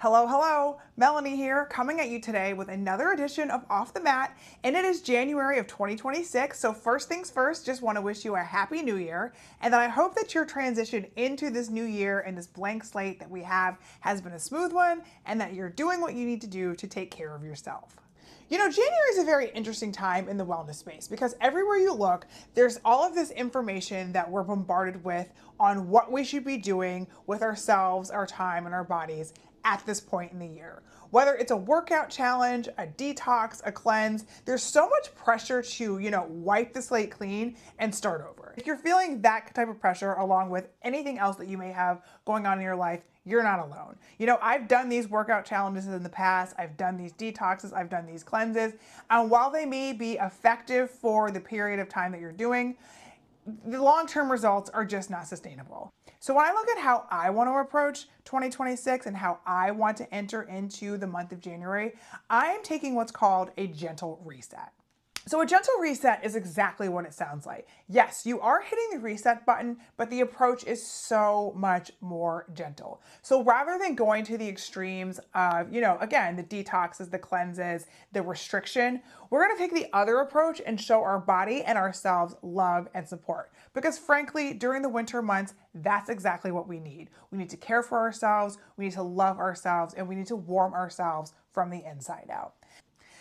Hello, hello, Melanie here, coming at you today with another edition of Off the Mat, and it is January of 2026. So first things first, just want to wish you a happy new year, and then I hope that your transition into this new year and this blank slate that we have has been a smooth one, and that you're doing what you need to do to take care of yourself. You know, January is a very interesting time in the wellness space because everywhere you look, there's all of this information that we're bombarded with on what we should be doing with ourselves, our time, and our bodies at this point in the year. Whether it's a workout challenge, a detox, a cleanse, there's so much pressure to, wipe the slate clean and start over. If you're feeling that type of pressure along with anything else that you may have going on in your life, you're not alone. I've done these workout challenges in the past. I've done these detoxes. I've done these cleanses. And while they may be effective for the period of time that you're doing, the long-term results are just not sustainable. So when I look at how I want to approach 2026 and how I want to enter into the month of January, I am taking what's called a gentle reset. So a gentle reset is exactly what it sounds like. Yes, you are hitting the reset button, but the approach is so much more gentle. So rather than going to the extremes of, again, the detoxes, the cleanses, the restriction, we're going to take the other approach and show our body and ourselves love and support. Because frankly, during the winter months, that's exactly what we need. We need to care for ourselves, we need to love ourselves, and we need to warm ourselves from the inside out.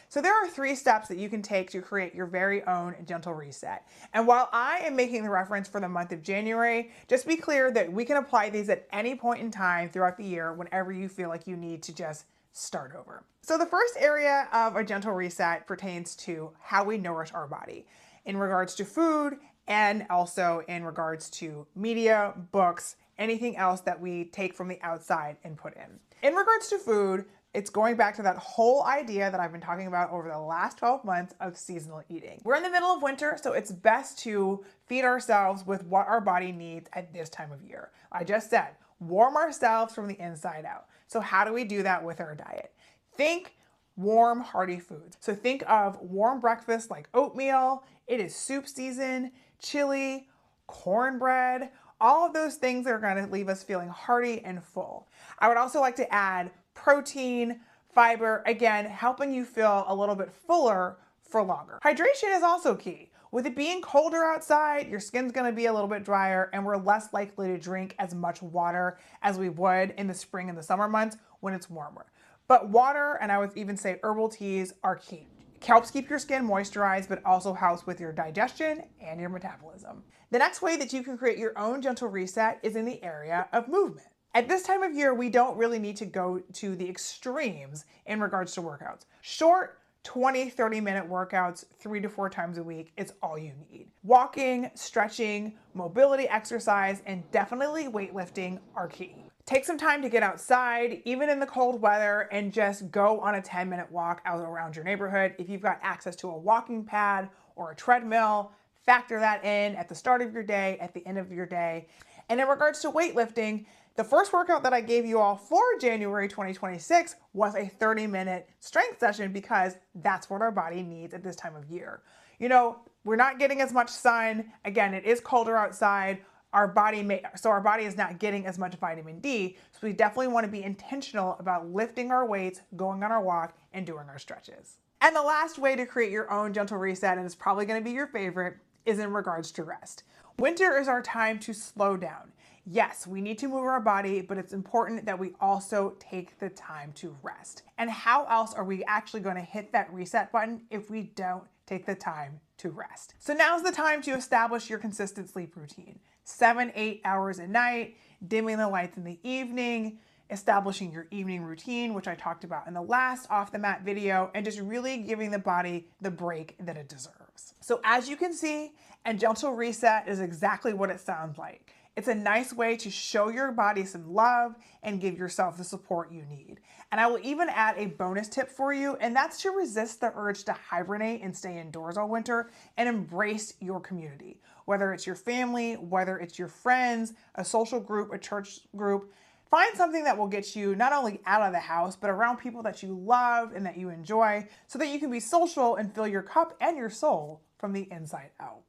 So there are 3 steps that you can take to create your very own gentle reset. And while I am making the reference for the month of January, just be clear that we can apply these at any point in time throughout the year whenever you feel like you need to just start over. So the first area of a gentle reset pertains to how we nourish our body in regards to food and also in regards to media, books, anything else that we take from the outside and put in. In regards to food, it's going back to that whole idea that I've been talking about over the last 12 months of seasonal eating. We're in the middle of winter, so it's best to feed ourselves with what our body needs at this time of year. I just said, warm ourselves from the inside out. So how do we do that with our diet? Think warm, hearty foods. So think of warm breakfast like oatmeal. It is soup season, chili, cornbread, all of those things that are going to leave us feeling hearty and full. I would also like to add protein, fiber, again, helping you feel a little bit fuller for longer. Hydration is also key. With it being colder outside, your skin's gonna be a little bit drier and we're less likely to drink as much water as we would in the spring and the summer months when it's warmer. But water, and I would even say herbal teas, are key. It helps keep your skin moisturized, but also helps with your digestion and your metabolism. The next way that you can create your own gentle reset is in the area of movement. At this time of year, we don't really need to go to the extremes in regards to workouts. Short 20, 30-minute workouts 3 to 4 times a week is all you need. Walking, stretching, mobility exercise, and definitely weightlifting are key. Take some time to get outside, even in the cold weather, and just go on a 10-minute walk out around your neighborhood. If you've got access to a walking pad or a treadmill, factor that in at the start of your day, at the end of your day. And in regards to weightlifting, the first workout that I gave you all for January 2026 was a 30-minute strength session because that's what our body needs at this time of year. We're not getting as much sun. Again, it is colder outside. Our body is not getting as much vitamin D. So we definitely want to be intentional about lifting our weights, going on our walk, and doing our stretches. And the last way to create your own gentle reset, and it's probably going to be your favorite, is in regards to rest. Winter is our time to slow down. Yes, we need to move our body, but it's important that we also take the time to rest. And how else are we actually going to hit that reset button if we don't take the time to rest? So now's the time to establish your consistent sleep routine. 7-8 hours a night, dimming the lights in the evening, establishing your evening routine, which I talked about in the last Off the Mat video, and just really giving the body the break that it deserves. So as you can see, a gentle reset is exactly what it sounds like. It's a nice way to show your body some love and give yourself the support you need. And I will even add a bonus tip for you, and that's to resist the urge to hibernate and stay indoors all winter and embrace your community. Whether it's your family, whether it's your friends, a social group, a church group, find something that will get you not only out of the house, but around people that you love and that you enjoy so that you can be social and fill your cup and your soul from the inside out.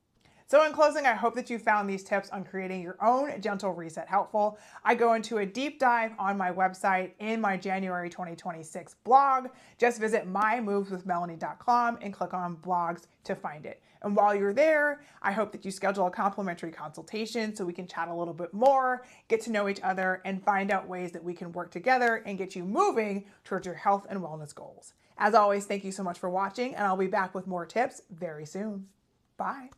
So in closing, I hope that you found these tips on creating your own gentle reset helpful. I go into a deep dive on my website in my January 2026 blog. Just visit mymoveswithmelanie.com and click on blogs to find it. And while you're there, I hope that you schedule a complimentary consultation so we can chat a little bit more, get to know each other, and find out ways that we can work together and get you moving towards your health and wellness goals. As always, thank you so much for watching, and I'll be back with more tips very soon. Bye.